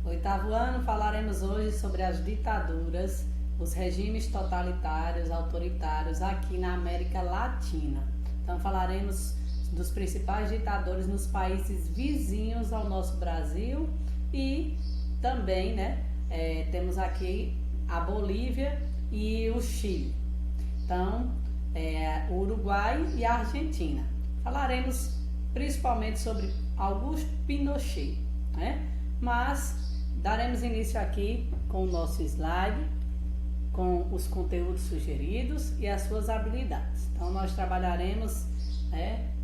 Oitavo ano, falaremos hoje sobre as ditaduras, os regimes totalitários, autoritários aqui na América Latina. Então falaremos dos principais ditadores nos países vizinhos ao nosso Brasil e também, temos aqui a Bolívia e o Chile. Então, o Uruguai e a Argentina. Falaremos principalmente sobre Augusto Pinochet, Mas daremos início aqui com o nosso slide, com os conteúdos sugeridos e as suas habilidades. Então, nós trabalharemos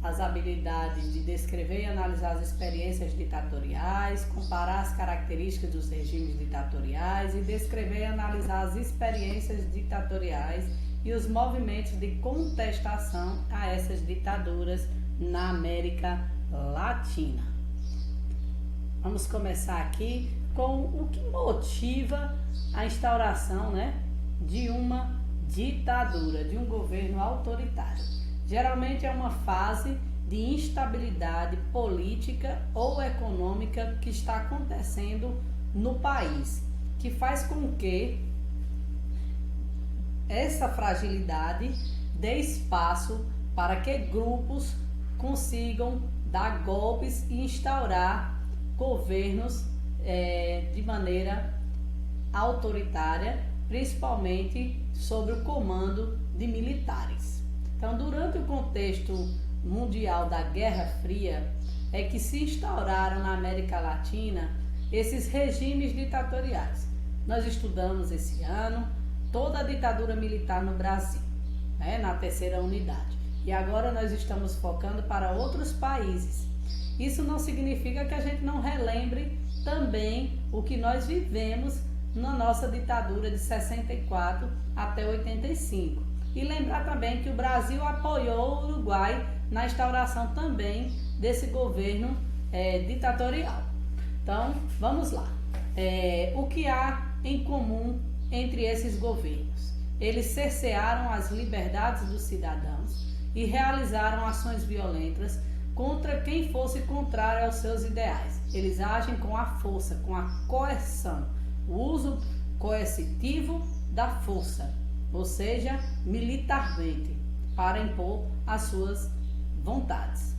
as habilidades de descrever e analisar as experiências ditatoriais, comparar as características dos regimes ditatoriais e descrever e analisar as experiências ditatoriais e os movimentos de contestação a essas ditaduras na América Latina. Vamos começar aqui com o que motiva a instauração de uma ditadura, de um governo autoritário. Geralmente é uma fase de instabilidade política ou econômica que está acontecendo no país, que faz com que essa fragilidade dê espaço para que grupos consigam dar golpes e instaurar governos de maneira autoritária, principalmente sob o comando de militares. Então, durante o contexto mundial da Guerra Fria, é que se instauraram na América Latina esses regimes ditatoriais. Nós estudamos esse ano toda a ditadura militar no Brasil, na terceira unidade. E agora nós estamos focando para outros países. Isso não significa que a gente não relembre também o que nós vivemos na nossa ditadura de 64 até 85. E lembrar também que o Brasil apoiou o Uruguai na instauração também desse governo ditatorial. Então, vamos lá. O que há em comum entre esses governos? Eles cercearam as liberdades dos cidadãos e realizaram ações violentas contra quem fosse contrário aos seus ideais. Eles agem com a força, com a coerção, o uso coercitivo da força, ou seja, militarmente, para impor as suas vontades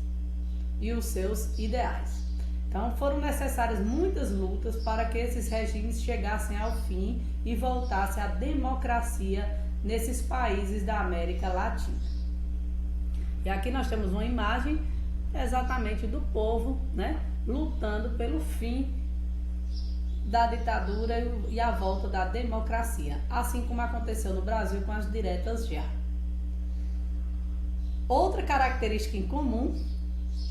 e os seus ideais. Então, foram necessárias muitas lutas para que esses regimes chegassem ao fim e voltasse à democracia nesses países da América Latina. E aqui nós temos uma imagem exatamente do povo, lutando pelo fim da ditadura e a volta da democracia, assim como aconteceu no Brasil com as diretas já. Outra característica em comum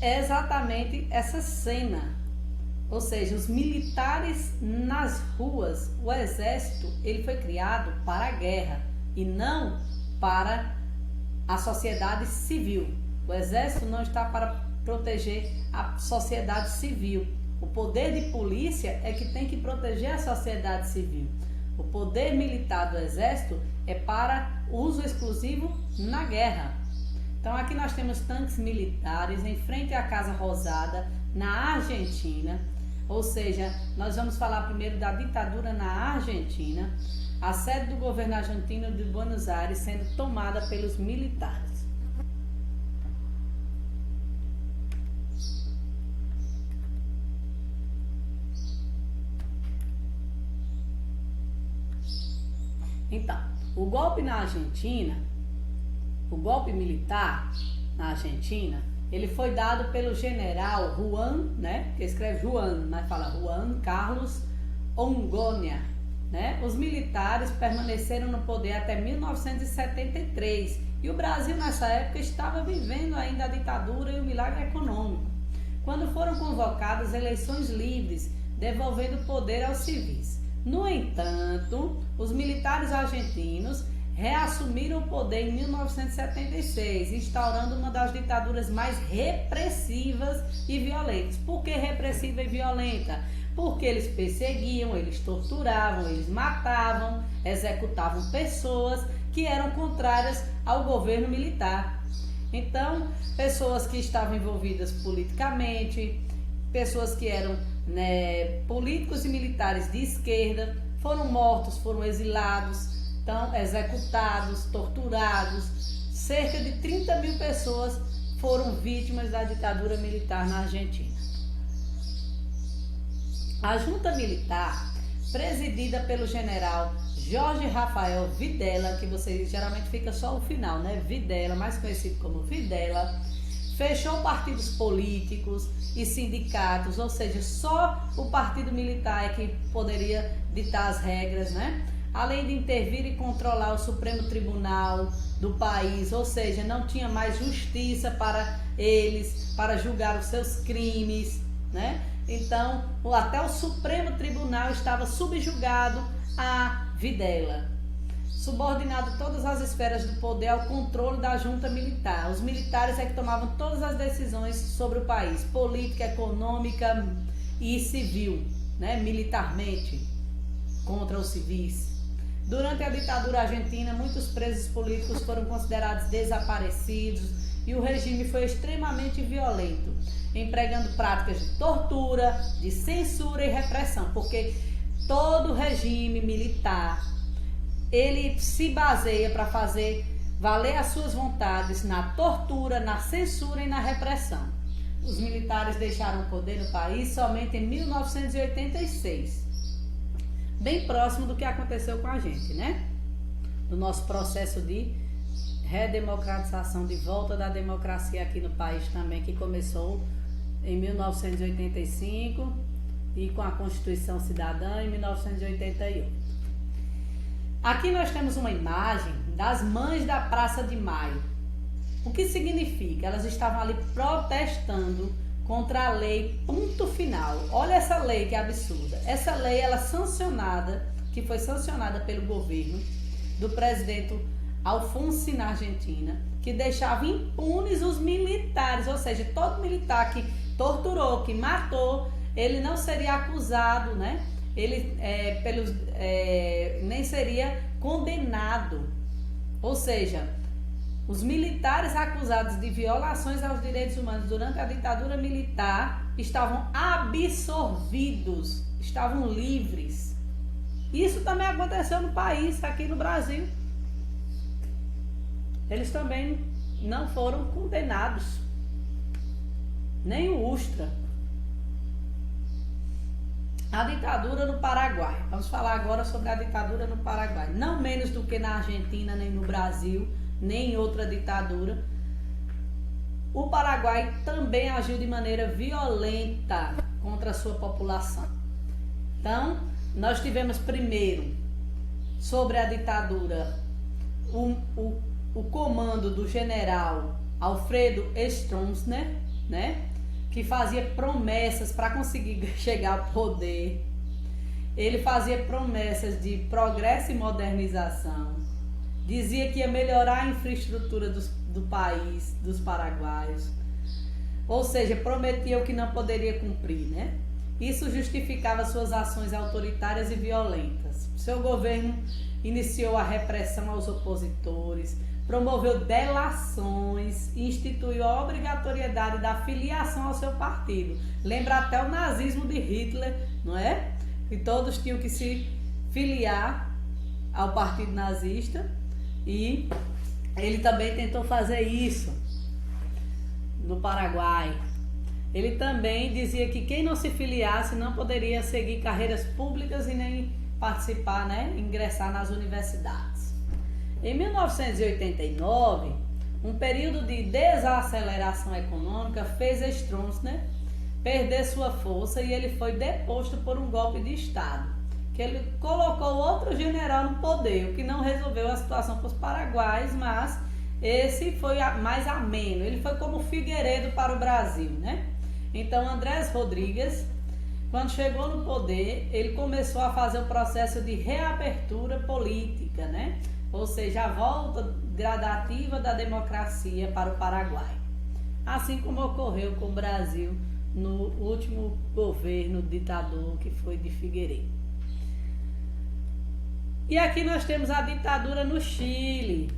é exatamente essa cena, ou seja, os militares nas ruas. O exército, ele foi criado para a guerra e não para a sociedade civil. O exército não está para proteger a sociedade civil. O poder de polícia é que tem que proteger a sociedade civil. O poder militar do exército é para uso exclusivo na guerra. Então aqui nós temos tanques militares em frente à Casa Rosada, na Argentina. Ou seja, nós vamos falar primeiro da ditadura na Argentina, a sede do governo argentino de Buenos Aires sendo tomada pelos militares. Então, o golpe na Argentina, o golpe militar na Argentina, ele foi dado pelo general Juan, que escreve Juan, mas fala Juan Carlos Ongonia. Os militares permaneceram no poder até 1973 e o Brasil nessa época estava vivendo ainda a ditadura e o milagre econômico, quando foram convocadas eleições livres, devolvendo o poder aos civis. No entanto, os militares argentinos reassumiram o poder em 1976, instaurando uma das ditaduras mais repressivas e violentas. Por que repressiva e violenta? Porque eles perseguiam, eles torturavam, eles matavam, executavam pessoas que eram contrárias ao governo militar. Então, pessoas que estavam envolvidas politicamente, pessoas que eram né, políticos e militares de esquerda foram mortos, foram exilados, então executados, torturados. Cerca de 30 mil pessoas foram vítimas da ditadura militar na Argentina. A junta militar, presidida pelo general Jorge Rafael Videla, que você geralmente fica só o final, né? Videla, mais conhecido como Videla, fechou partidos políticos e sindicatos, ou seja, só o partido militar é que poderia ditar as regras, né? Além de intervir e controlar o Supremo Tribunal do país, ou seja, não tinha mais justiça para eles, para julgar os seus crimes, né? Então, até o Supremo Tribunal estava subjugado a Videla, subordinado todas as esferas do poder ao controle da junta militar. Os militares é que tomavam todas as decisões sobre o país, política, econômica e civil, né? Militarmente, contra os civis. Durante a ditadura argentina, muitos presos políticos foram considerados desaparecidos e o regime foi extremamente violento, empregando práticas de tortura, de censura e repressão, porque todo regime militar, ele se baseia para fazer valer as suas vontades na tortura, na censura e na repressão. Os militares deixaram o poder no país somente em 1986. Bem próximo do que aconteceu com a gente, né? Do nosso processo de redemocratização, de volta da democracia aqui no país também, que começou em 1985 e com a Constituição Cidadã em 1988. Aqui nós temos uma imagem das mães da Praça de Maio. O que significa? Elas estavam ali protestando contra a lei Ponto Final. Olha essa lei que é absurda. Essa lei, ela que foi sancionada pelo governo do presidente Alfonsín na Argentina, que deixava impunes os militares, ou seja, todo militar que torturou, que matou, ele não seria acusado, né? Ele nem seria condenado. Ou seja, os militares acusados de violações aos direitos humanos durante a ditadura militar estavam absorvidos, estavam livres. Isso também aconteceu no país, aqui no Brasil. Eles também não foram condenados, nem o Ustra. A ditadura no Paraguai. Vamos falar agora sobre a ditadura no Paraguai. Não menos do que na Argentina, nem no Brasil, nem em outra ditadura. O Paraguai também agiu de maneira violenta contra a sua população. Então, nós tivemos primeiro, sobre a ditadura, o comando do general Alfredo Stroessner, né? Que fazia promessas para conseguir chegar ao poder. Ele fazia promessas de progresso e modernização. Dizia que ia melhorar a infraestrutura do país, dos paraguaios. Ou seja, prometia o que não poderia cumprir, né? Isso justificava suas ações autoritárias e violentas. Seu governo iniciou a repressão aos opositores, promoveu delações e instituiu a obrigatoriedade da filiação ao seu partido. Lembra até o nazismo de Hitler, não é? Que todos tinham que se filiar ao partido nazista, e ele também tentou fazer isso no Paraguai. Ele também dizia que quem não se filiasse não poderia seguir carreiras públicas e nem participar, né? Ingressar nas universidades. Em 1989, um período de desaceleração econômica fez Stroessner perder sua força e ele foi deposto por um golpe de Estado, que ele colocou outro general no poder, o que não resolveu a situação para os paraguaios, mas esse foi mais ameno. Ele foi como Figueiredo para o Brasil, né? Então, Andrés Rodrigues, quando chegou no poder, ele começou a fazer o processo de reabertura política, né? Ou seja, a volta gradativa da democracia para o Paraguai. Assim como ocorreu com o Brasil no último governo ditador, que foi de Figueiredo. E aqui nós temos a ditadura no Chile.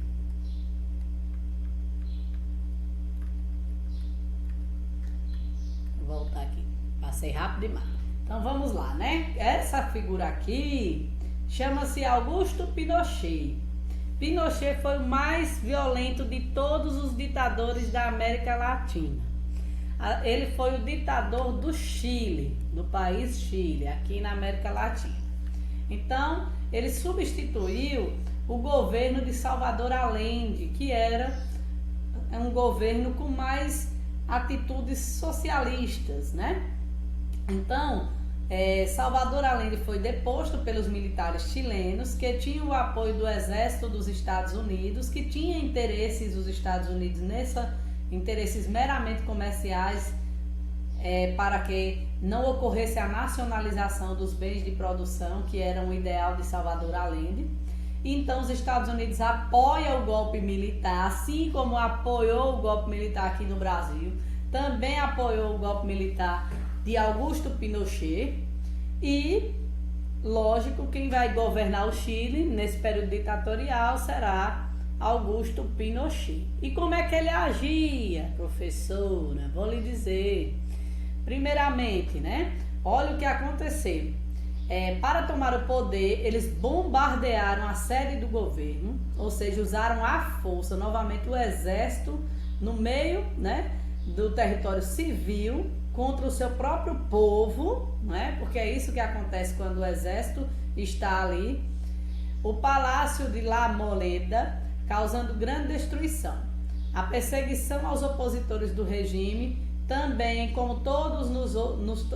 Vou voltar aqui. Passei rápido demais. Então vamos lá, né? Essa figura aqui chama-se Augusto Pinochet. Pinochet foi o mais violento de todos os ditadores da América Latina. Ele foi o ditador do Chile, do país Chile, aqui na América Latina. Então, ele substituiu o governo de Salvador Allende, que era um governo com mais atitudes socialistas, né? Então, Salvador Allende foi deposto pelos militares chilenos, que tinham o apoio do exército dos Estados Unidos, que tinha interesses, os Estados Unidos, interesses meramente comerciais, para que não ocorresse a nacionalização dos bens de produção, que era um ideal de Salvador Allende. Então os Estados Unidos apoiam o golpe militar, assim como apoiou o golpe militar aqui no Brasil, também apoiou o golpe militar de Augusto Pinochet. E, lógico, quem vai governar o Chile nesse período ditatorial será Augusto Pinochet. E como é que ele agia, professora? Vou lhe dizer. Primeiramente, né? Olha o que aconteceu. Para tomar o poder, eles bombardearam a sede do governo, ou seja, usaram a força, novamente o exército, no meio, né, do território civil, contra o seu próprio povo, né? Porque é isso que acontece quando o exército está ali. O palácio de La Moleda, causando grande destruição. A perseguição aos opositores do regime, também, como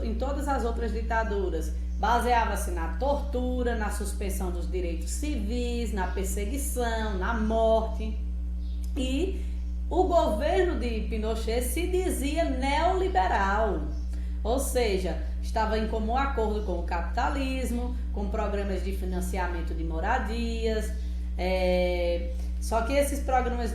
em todas as outras ditaduras, baseava-se na tortura, na suspensão dos direitos civis, na perseguição, na morte. E o governo de Pinochet se dizia neoliberal, ou seja, estava em comum acordo com o capitalismo, com programas de financiamento de moradias. Só que esses programas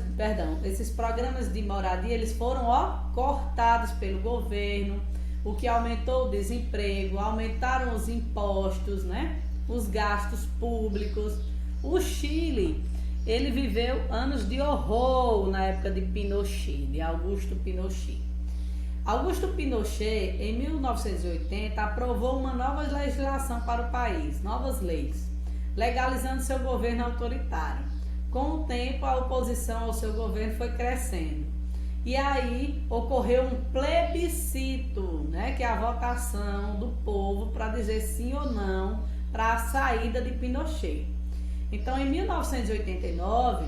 de moradia, eles foram cortados pelo governo, o que aumentou o desemprego, aumentaram os impostos, né? Os gastos públicos. O Chile, ele viveu anos de horror na época de Pinochet, de Augusto Pinochet. Augusto Pinochet, em 1980, aprovou uma nova legislação para o país, novas leis, legalizando seu governo autoritário. Com o tempo, a oposição ao seu governo foi crescendo. E aí ocorreu um plebiscito, né, que é a votação do povo para dizer sim ou não para a saída de Pinochet. Então, em 1989,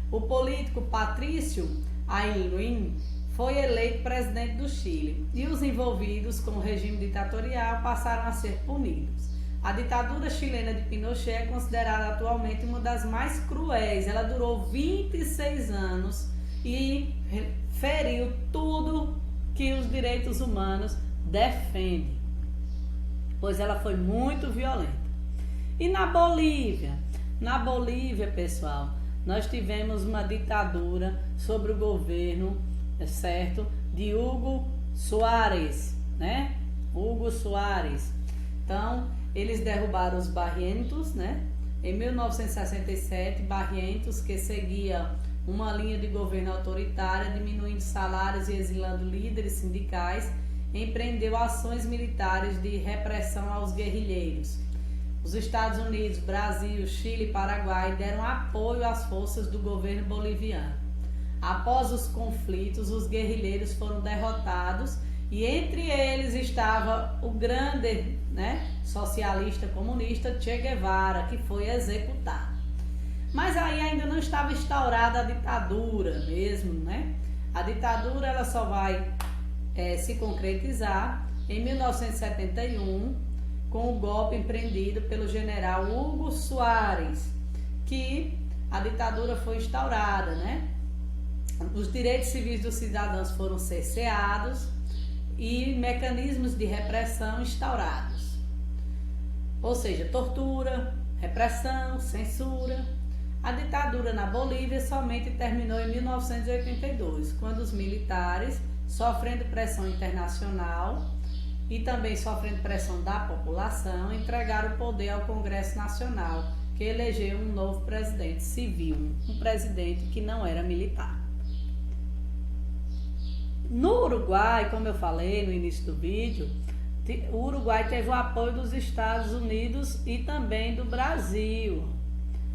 o político Patrício Aylwin foi eleito presidente do Chile e os envolvidos com o regime ditatorial passaram a ser punidos. A ditadura chilena de Pinochet é considerada atualmente uma das mais cruéis. Ela durou 26 anos e feriu tudo que os direitos humanos defendem, pois ela foi muito violenta. E na Bolívia? Na Bolívia, pessoal, nós tivemos uma ditadura sobre o governo, certo, de Hugo Soares, né? Hugo Soares. Então, eles derrubaram os Barrientos, né? Em 1967, Barrientos, que seguia uma linha de governo autoritária, diminuindo salários e exilando líderes sindicais, empreendeu ações militares de repressão aos guerrilheiros. Os Estados Unidos, Brasil, Chile e Paraguai deram apoio às forças do governo boliviano. Após os conflitos, os guerrilheiros foram derrotados e entre eles estava o grande, né, socialista comunista Che Guevara, que foi executado. Mas aí ainda não estava instaurada a ditadura mesmo, né? A ditadura ela só vai se concretizar em 1971 com o golpe empreendido pelo general Hugo Soares, que a ditadura foi instaurada, né? Os direitos civis dos cidadãos foram cerceados e mecanismos de repressão instaurados. Ou seja, tortura, repressão, censura. A ditadura na Bolívia somente terminou em 1982, quando os militares, sofrendo pressão internacional e também sofrendo pressão da população, entregaram o poder ao Congresso Nacional, que elegeu um novo presidente civil, um presidente que não era militar. No Uruguai, como eu falei no início do vídeo, O Uruguai teve o apoio dos Estados Unidos e também do Brasil.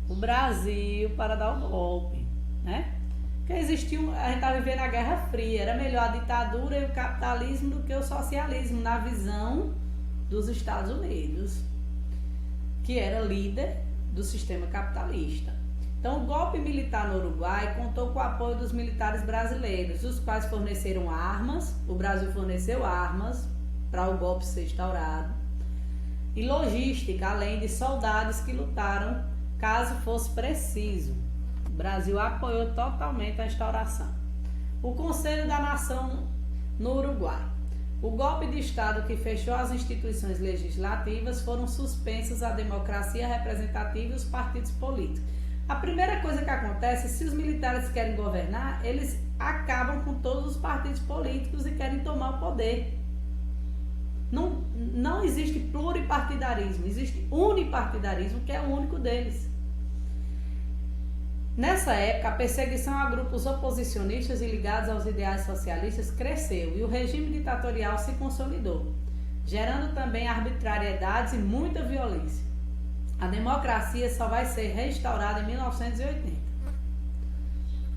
O Brasil para dar o golpe, né? Porque existiu, a gente estava vivendo a Guerra Fria, era melhor a ditadura e o capitalismo do que o socialismo, na visão dos Estados Unidos, que era líder do sistema capitalista. Então, o golpe militar no Uruguai contou com o apoio dos militares brasileiros, os quais forneceram armas, o Brasil forneceu armas para o golpe ser instaurado, e logística, além de soldados que lutaram caso fosse preciso. O Brasil apoiou totalmente a instauração. O Conselho da Nação no Uruguai. O golpe de Estado que fechou as instituições legislativas foram suspensos a democracia representativa e os partidos políticos. A primeira coisa que acontece, se os militares querem governar, eles acabam com todos os partidos políticos e querem tomar o poder. Não existe pluripartidarismo, existe unipartidarismo, que é o único deles. Nessa época, a perseguição a grupos oposicionistas e ligados aos ideais socialistas cresceu e o regime ditatorial se consolidou, gerando também arbitrariedades e muita violência. A democracia só vai ser restaurada em 1980.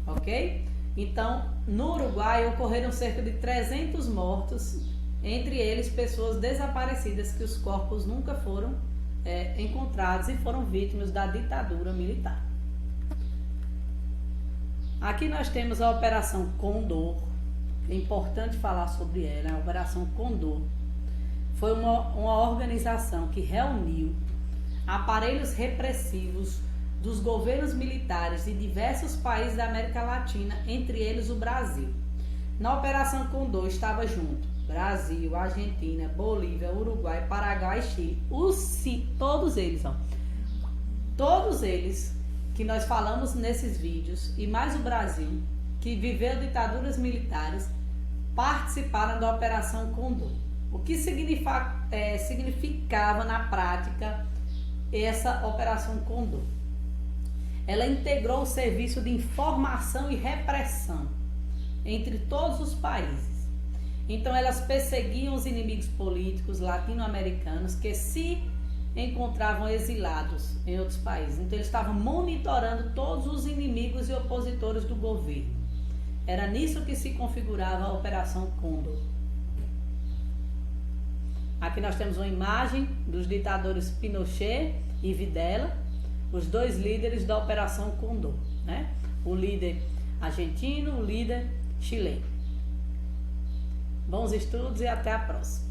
Ok? Então, no Uruguai ocorreram cerca de 300 mortos, entre eles pessoas desaparecidas que os corpos nunca foram encontrados e foram vítimas da ditadura militar. Aqui nós temos a Operação Condor. É importante falar sobre ela. A Operação Condor foi uma organização que reuniu aparelhos repressivos dos governos militares de diversos países da América Latina, entre eles o Brasil. Na Operação Condor estava junto Brasil, Argentina, Bolívia, Uruguai, Paraguai e Chile. Todos eles, todos eles que nós falamos nesses vídeos, e mais o Brasil, que viveu ditaduras militares, participaram da Operação Condor. O que significava na prática essa Operação Condor? Ela integrou o serviço de informação e repressão entre todos os países. Então elas perseguiam os inimigos políticos latino-americanos que se encontravam exilados em outros países. Então eles estavam monitorando todos os inimigos e opositores do governo. Era nisso que se configurava a Operação Condor. Aqui nós temos uma imagem dos ditadores Pinochet e Videla, os dois líderes da Operação Condor, né? O líder argentino, o líder chileno. Bons estudos e até a próxima.